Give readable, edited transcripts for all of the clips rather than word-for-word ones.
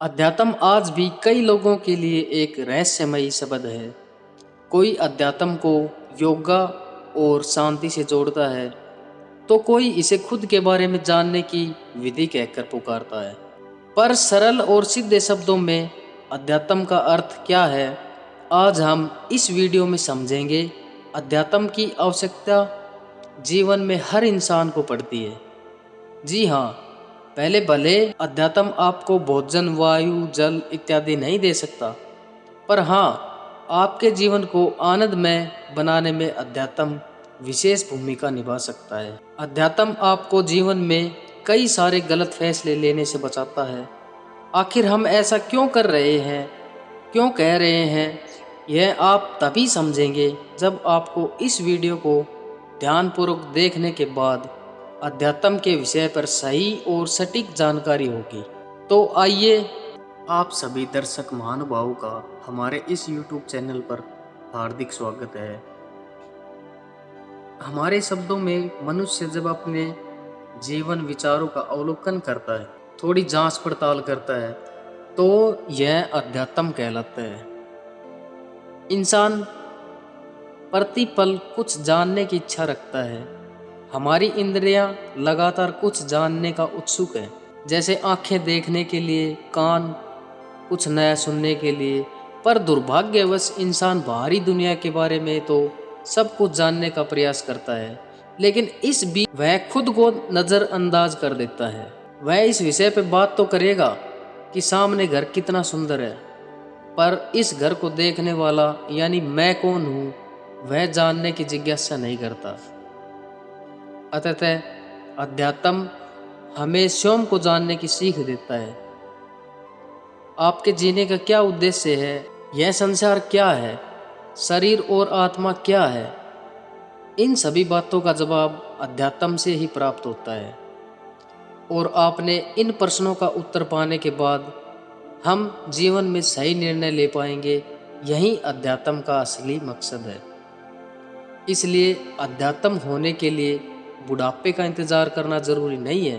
अध्यात्म आज भी कई लोगों के लिए एक रहस्यमयी शब्द है। कोई अध्यात्म को योगा और शांति से जोड़ता है, तो कोई इसे खुद के बारे में जानने की विधि कहकर पुकारता है। पर सरल और सीधे शब्दों में अध्यात्म का अर्थ क्या है, आज हम इस वीडियो में समझेंगे। अध्यात्म की आवश्यकता जीवन में हर इंसान को पड़ती है। जी हाँ, पहले भले अध्यात्म आपको भोजन, वायु, जल इत्यादि नहीं दे सकता, पर हाँ, आपके जीवन को आनंदमय बनाने में अध्यात्म विशेष भूमिका निभा सकता है। अध्यात्म आपको जीवन में कई सारे गलत फैसले लेने से बचाता है। आखिर हम ऐसा क्यों कर रहे हैं, क्यों कह रहे हैं, यह आप तभी समझेंगे जब आपको इस वीडियो को ध्यानपूर्वक देखने के बाद अध्यात्म के विषय पर सही और सटीक जानकारी होगी। तो आइए, आप सभी दर्शक महानुभावों का हमारे इस YouTube चैनल पर हार्दिक स्वागत है। हमारे शब्दों में मनुष्य जब अपने जीवन विचारों का अवलोकन करता है, थोड़ी जांच पड़ताल करता है, तो यह अध्यात्म कहलाता है। इंसान प्रतिपल कुछ जानने की इच्छा रखता है। हमारी इंद्रियां लगातार कुछ जानने का उत्सुक है, जैसे आंखें देखने के लिए, कान कुछ नया सुनने के लिए। पर दुर्भाग्यवश इंसान बाहरी दुनिया के बारे में तो सब कुछ जानने का प्रयास करता है, लेकिन इस बीच वह खुद को नज़रअंदाज कर देता है। वह इस विषय पर बात तो करेगा कि सामने घर कितना सुंदर है, पर इस घर को देखने वाला यानी मैं कौन हूँ, वह जानने की जिज्ञासा नहीं करता। अतः अध्यात्म हमें स्वयं को जानने की सीख देता है। आपके जीने का क्या उद्देश्य है, यह संसार क्या है, शरीर और आत्मा क्या है, इन सभी बातों का जवाब अध्यात्म से ही प्राप्त होता है। और आपने इन प्रश्नों का उत्तर पाने के बाद हम जीवन में सही निर्णय ले पाएंगे। यही अध्यात्म का असली मकसद है। इसलिए अध्यात्म होने के लिए बुढ़ापे का इंतजार करना जरूरी नहीं है,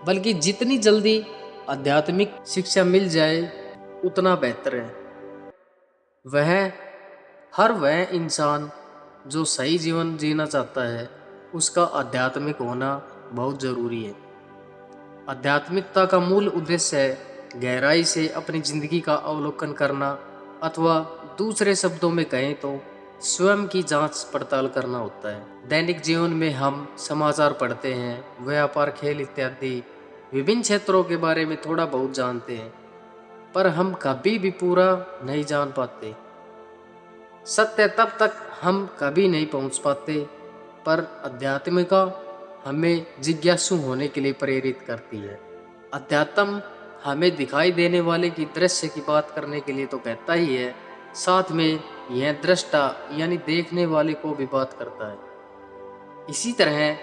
बल्कि जितनी जल्दी आध्यात्मिक शिक्षा मिल जाए उतना बेहतर है। वह इंसान जो सही जीवन जीना चाहता है, उसका आध्यात्मिक होना बहुत जरूरी है। आध्यात्मिकता का मूल उद्देश्य है गहराई से अपनी जिंदगी का अवलोकन करना, अथवा दूसरे शब्दों में कहें तो स्वयं की जांच पड़ताल करना होता है। दैनिक जीवन में हम समाचार पढ़ते हैं, व्यापार, खेल इत्यादि विभिन्न क्षेत्रों के बारे में थोड़ा बहुत जानते हैं, पर हम कभी भी पूरा नहीं जान पाते। सत्य तब तक हम कभी नहीं पहुंच पाते, पर अध्यात्मिका हमें जिज्ञासु होने के लिए प्रेरित करती है। अध्यात्म हमें दिखाई देने वाले की दृश्य की बात करने के लिए तो कहता ही है, साथ में यह दृष्टा यानी देखने वाले को भी बात करता है। इसी तरह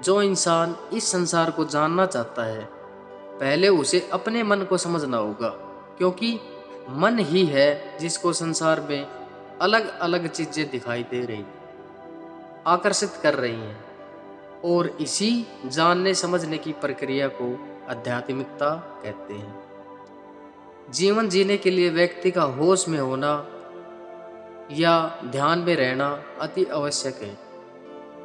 जो इंसान इस संसार को जानना चाहता है, पहले उसे अपने मन को समझना होगा, क्योंकि मन ही है जिसको संसार में अलग अलग चीजें दिखाई दे रही, आकर्षित कर रही हैं, और इसी जानने समझने की प्रक्रिया को आध्यात्मिकता कहते हैं। जीवन जीने के लिए व्यक्ति का होश में होना या ध्यान में रहना अति आवश्यक है,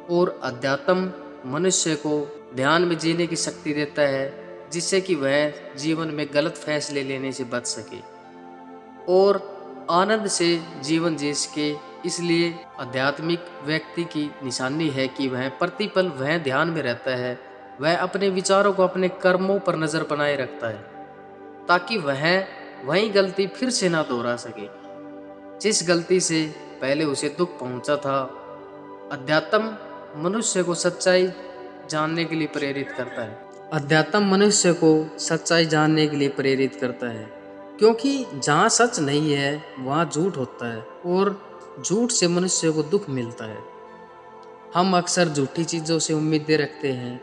और अध्यात्म मनुष्य को ध्यान में जीने की शक्ति देता है, जिससे कि वह जीवन में गलत फैसले लेने से बच सके और आनंद से जीवन जी सके। इसलिए आध्यात्मिक व्यक्ति की निशानी है कि वह प्रतिपल वह ध्यान में रहता है, वह अपने विचारों को अपने कर्मों पर नजर बनाए रखता है, ताकि वह वही गलती फिर से ना दोहरा सके जिस गलती से पहले उसे दुख पहुंचा था। अध्यात्म मनुष्य को सच्चाई जानने के लिए प्रेरित करता है। अध्यात्म मनुष्य को सच्चाई जानने के लिए प्रेरित करता है, क्योंकि जहाँ सच नहीं है वहाँ झूठ होता है, और झूठ से मनुष्य को दुख मिलता है। हम अक्सर झूठी चीज़ों से उम्मीदें रखते हैं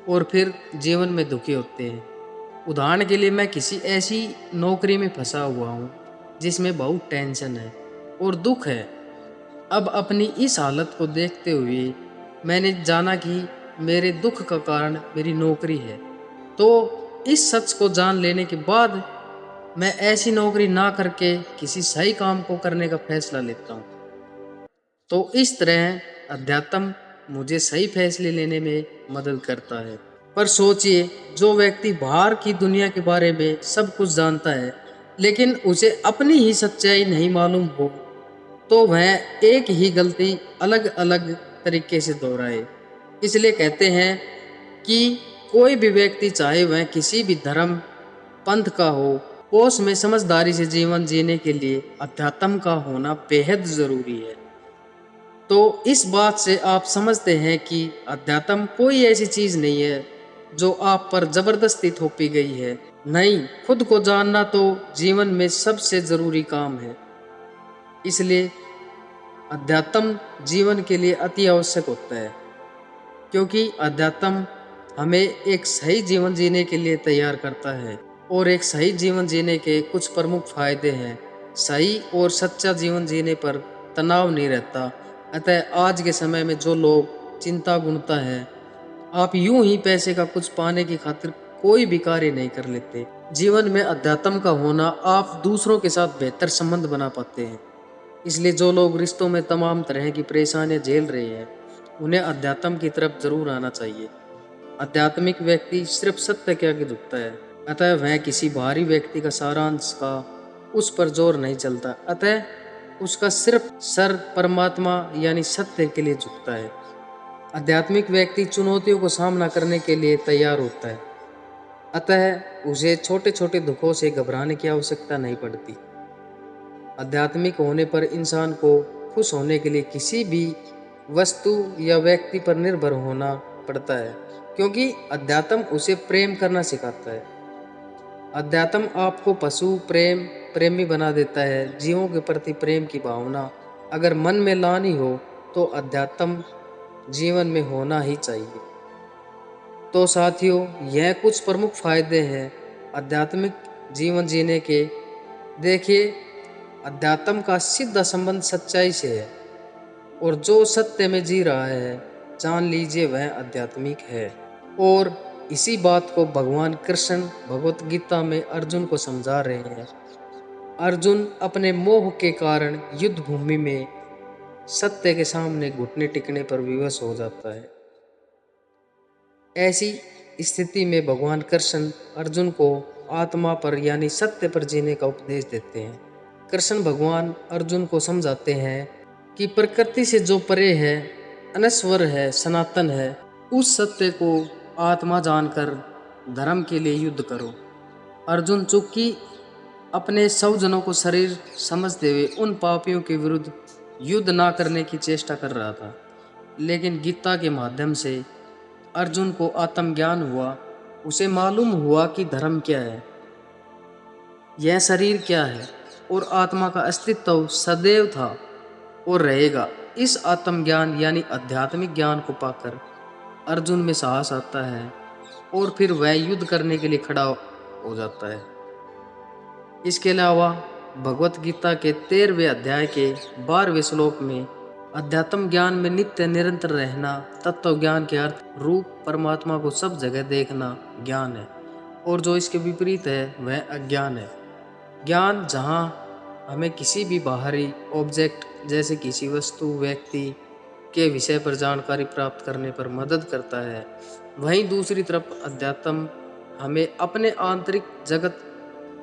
और फिर जीवन में दुखी होते हैं। उदाहरण के लिए, मैं किसी ऐसी नौकरी में फंसा हुआ हूँ जिसमें बहुत टेंशन है और दुख है। अब अपनी इस हालत को देखते हुए मैंने जाना कि मेरे दुख का कारण मेरी नौकरी है। तो इस सच को जान लेने के बाद मैं ऐसी नौकरी ना करके किसी सही काम को करने का फैसला लेता हूँ। तो इस तरह अध्यात्म मुझे सही फैसले लेने में मदद करता है। पर सोचिए, जो व्यक्ति बाहर की दुनिया के बारे में सब कुछ जानता है लेकिन उसे अपनी ही सच्चाई नहीं मालूम हो, तो वह एक ही गलती अलग अलग तरीके से दोहराए। इसलिए कहते हैं कि कोई भी व्यक्ति, चाहे वह किसी भी धर्म पंथ का हो, कोस में समझदारी से जीवन जीने के लिए अध्यात्म का होना बेहद जरूरी है। तो इस बात से आप समझते हैं कि अध्यात्म कोई ऐसी चीज नहीं है जो आप पर जबरदस्ती थोपी गई है। नहीं, खुद को जानना तो जीवन में सबसे जरूरी काम है। इसलिए अध्यात्म जीवन के लिए अति आवश्यक होता है, क्योंकि अध्यात्म हमें एक सही जीवन जीने के लिए तैयार करता है। और एक सही जीवन जीने के कुछ प्रमुख फायदे हैं। सही और सच्चा जीवन जीने पर तनाव नहीं रहता। अतः आज के समय में जो लोग चिंता गुणता है, आप यूं ही पैसे का कुछ पाने की खातिर कोई भी कार्य नहीं कर लेते। जीवन में अध्यात्म का होना, आप दूसरों के साथ बेहतर संबंध बना पाते हैं। इसलिए जो लोग रिश्तों में तमाम तरह की परेशानियां झेल रहे हैं, उन्हें अध्यात्म की तरफ जरूर आना चाहिए। आध्यात्मिक व्यक्ति सिर्फ सत्य के आगे झुकता है, अतः वह किसी बाहरी व्यक्ति का सारांश का उस पर जोर नहीं चलता। अतः उसका सिर्फ सर परमात्मा यानी सत्य के लिए झुकता है। आध्यात्मिक व्यक्ति चुनौतियों को सामना करने के लिए तैयार होता है, अतः उसे छोटे छोटे दुखों से घबराने की आवश्यकता नहीं पड़ती। आध्यात्मिक होने पर इंसान को खुश होने के लिए किसी भी वस्तु या व्यक्ति पर निर्भर होना पड़ता है, क्योंकि अध्यात्म उसे प्रेम करना सिखाता है। अध्यात्म आपको पशु प्रेमी बना देता है। जीवों के प्रति प्रेम की भावना अगर मन में लानी हो तो अध्यात्म जीवन में होना ही चाहिए। तो साथियों, यह कुछ प्रमुख फायदे हैं आध्यात्मिक जीवन जीने के। देखिए, अध्यात्म का सीधा संबंध सच्चाई से है, और जो सत्य में जी रहा है, जान लीजिए वह आध्यात्मिक है। और इसी बात को भगवान कृष्ण भगवत गीता में अर्जुन को समझा रहे हैं। अर्जुन अपने मोह के कारण युद्ध भूमि में सत्य के सामने घुटने टेकने पर विवश हो जाता है। ऐसी स्थिति में भगवान कृष्ण अर्जुन को आत्मा पर यानी सत्य पर जीने का उपदेश देते हैं। कृष्ण भगवान अर्जुन को समझाते हैं कि प्रकृति से जो परे है, अनश्वर है, सनातन है, उस सत्य को आत्मा जानकर धर्म के लिए युद्ध करो। अर्जुन चूंकि अपने स्वजनों को शरीर समझते हुए उन पापियों के विरुद्ध युद्ध ना करने की चेष्टा कर रहा था, लेकिन गीता के माध्यम से अर्जुन को आत्मज्ञान हुआ। उसे मालूम हुआ कि धर्म क्या है, यह शरीर क्या है, और आत्मा का अस्तित्व सदैव था और रहेगा। इस आत्मज्ञान यानी आध्यात्मिक ज्ञान को पाकर अर्जुन में साहस आता है और फिर वह युद्ध करने के लिए खड़ा हो जाता है। इसके अलावा भगवत गीता के 13वें अध्याय के 12वें श्लोक में अध्यात्म ज्ञान में नित्य निरंतर रहना, तत्व ज्ञान के अर्थ रूप परमात्मा को सब जगह देखना ज्ञान है, और जो इसके विपरीत है वह अज्ञान है। ज्ञान जहाँ हमें किसी भी बाहरी ऑब्जेक्ट जैसे किसी वस्तु व्यक्ति के विषय पर जानकारी प्राप्त करने पर मदद करता है, वहीं दूसरी तरफ अध्यात्म हमें अपने आंतरिक जगत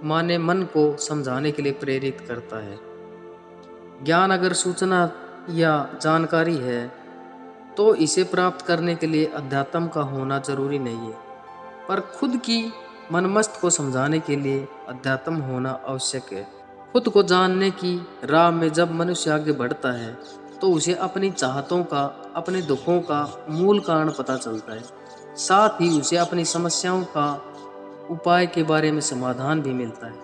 माने मन को समझाने के लिए प्रेरित करता है। ज्ञान अगर सूचना या जानकारी है तो इसे प्राप्त करने के लिए अध्यात्म का होना जरूरी नहीं है, पर खुद की मनमस्त को समझाने के लिए अध्यात्म होना आवश्यक है। खुद को जानने की राह में जब मनुष्य आगे बढ़ता है तो उसे अपनी चाहतों का, अपने दुखों का मूल कारण पता चलता है। साथ ही उसे अपनी समस्याओं का उपाय के बारे में समाधान भी मिलता है।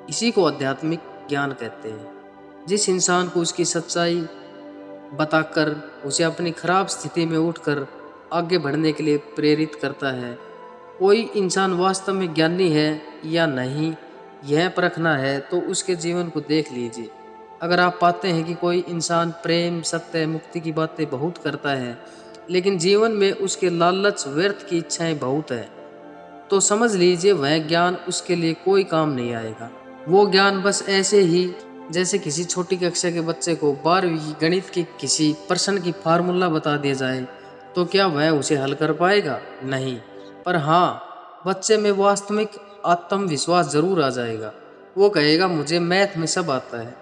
इसी को आध्यात्मिक ज्ञान कहते हैं। जिस इंसान को उसकी सच्चाई बताकर उसे अपनी खराब स्थिति में उठकर आगे बढ़ने के लिए प्रेरित करता है। कोई इंसान वास्तव में ज्ञानी है या नहीं, यह परखना है तो उसके जीवन को देख लीजिए। अगर आप पाते हैं कि कोई इंसान प्रेम, सत्य, मुक्ति की बातें बहुत करता है, लेकिन जीवन में उसके लालच, व्यर्थ की इच्छाएं बहुत है, तो समझ लीजिए वह ज्ञान उसके लिए कोई काम नहीं आएगा। वो ज्ञान बस ऐसे ही जैसे किसी छोटी कक्षा के बच्चे को 12वीं की गणित के किसी प्रश्न की फार्मूला बता दिया जाए तो क्या वह उसे हल कर पाएगा? नहीं। पर हाँ, बच्चे में वास्तविक आत्मविश्वास जरूर आ जाएगा। वो कहेगा मुझे मैथ में सब आता है।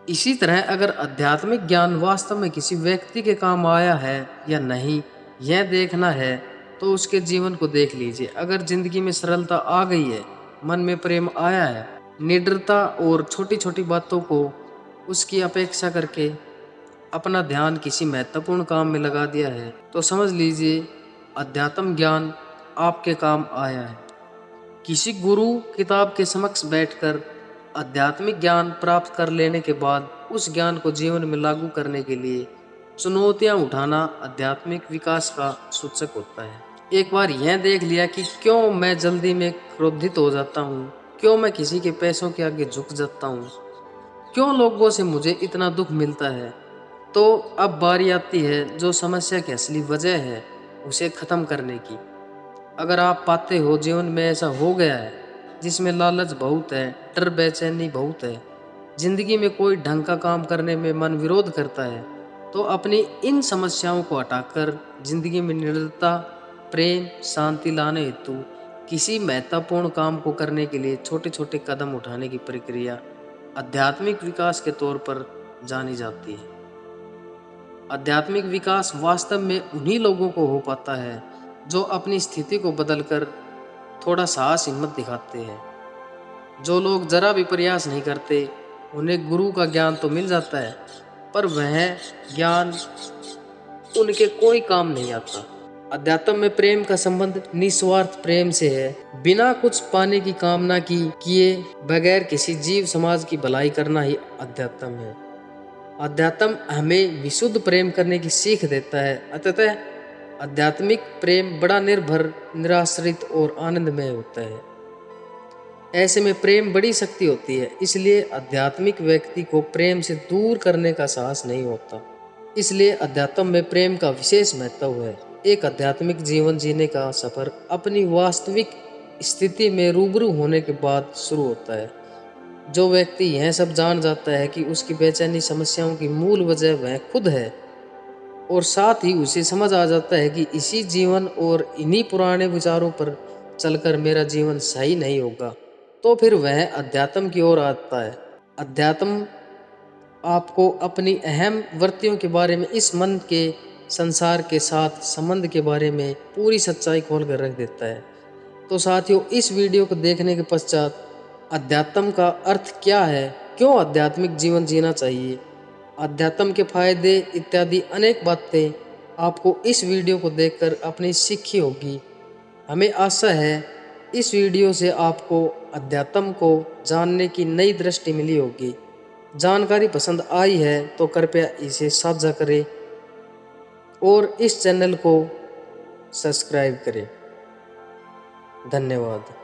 इसी तरह अगर आध्यात्मिक ज्ञान वास्तव में किसी व्यक्ति के काम आया है या नहीं, यह देखना है तो उसके जीवन को देख लीजिए। अगर जिंदगी में सरलता आ गई है, मन में प्रेम आया है, निडरता और छोटी छोटी बातों को उसकी अपेक्षा करके अपना ध्यान किसी महत्वपूर्ण काम में लगा दिया है, तो समझ लीजिए अध्यात्म ज्ञान आपके काम आया है। किसी गुरु किताब के समक्ष बैठकर आध्यात्मिक ज्ञान प्राप्त कर लेने के बाद उस ज्ञान को जीवन में लागू करने के लिए चुनौतियां उठाना आध्यात्मिक विकास का सूचक होता है। एक बार यह देख लिया कि क्यों मैं जल्दी में क्रोधित हो जाता हूँ, क्यों मैं किसी के पैसों के आगे झुक जाता हूँ, क्यों लोगों से मुझे इतना दुख मिलता है, तो अब बारी आती है जो समस्या की असली वजह है उसे खत्म करने की। अगर आप पाते हो जीवन में ऐसा हो गया है जिसमें लालच बहुत है, डर बेचैनी बहुत है, जिंदगी में कोई ढंग का काम करने में मन विरोध करता है, तो अपनी इन समस्याओं को हटाकर जिंदगी में निर्मलता, प्रेम, शांति लाने हेतु किसी महत्वपूर्ण काम को करने के लिए छोटे छोटे कदम उठाने की प्रक्रिया आध्यात्मिक विकास के तौर पर जानी जाती है। आध्यात्मिक विकास वास्तव में उन्हीं लोगों को हो पाता है जो अपनी स्थिति को बदलकर थोड़ा साहस हिम्मत दिखाते हैं। जो लोग जरा भी प्रयास नहीं करते उन्हें गुरु का ज्ञान तो मिल जाता है, पर वह ज्ञान उनके कोई काम नहीं आता। अध्यात्म में प्रेम का संबंध निस्वार्थ प्रेम से है, बिना कुछ पाने की कामना की किए बगैर किसी जीव समाज की भलाई करना ही अध्यात्म है। अध्यात्म हमें विशुद्ध प्रेम करने की सीख देता है। अतः आध्यात्मिक प्रेम बड़ा निर्भर, निराश्रित और आनंदमय होता है। ऐसे में प्रेम बड़ी शक्ति होती है, इसलिए आध्यात्मिक व्यक्ति को प्रेम से दूर करने का साहस नहीं होता। इसलिए अध्यात्म में प्रेम का विशेष महत्व है। एक आध्यात्मिक जीवन जीने का सफर अपनी वास्तविक स्थिति में रूबरू होने के बाद शुरू होता है। जो व्यक्ति यह सब जान जाता है कि उसकी बेचैनी समस्याओं की मूल वजह वह खुद है, और साथ ही उसे समझ आ जाता है कि इसी जीवन और इन्हीं पुराने विचारों पर चलकर मेरा जीवन सही नहीं होगा, तो फिर वह अध्यात्म की ओर आता है। अध्यात्म आपको अपनी अहम वृत्तियों के बारे में, इस मन के संसार के साथ संबंध के बारे में पूरी सच्चाई खोल कर रख देता है। तो साथियों, इस वीडियो को देखने के पश्चात अध्यात्म का अर्थ क्या है, क्यों आध्यात्मिक जीवन जीना चाहिए, अध्यात्म के फायदे इत्यादि अनेक बातें आपको इस वीडियो को देखकर अपनी सीखी होगी। हमें आशा है इस वीडियो से आपको अध्यात्म को जानने की नई दृष्टि मिली होगी। जानकारी पसंद आई है तो कृपया इसे साझा करें और इस चैनल को सब्सक्राइब करें। धन्यवाद।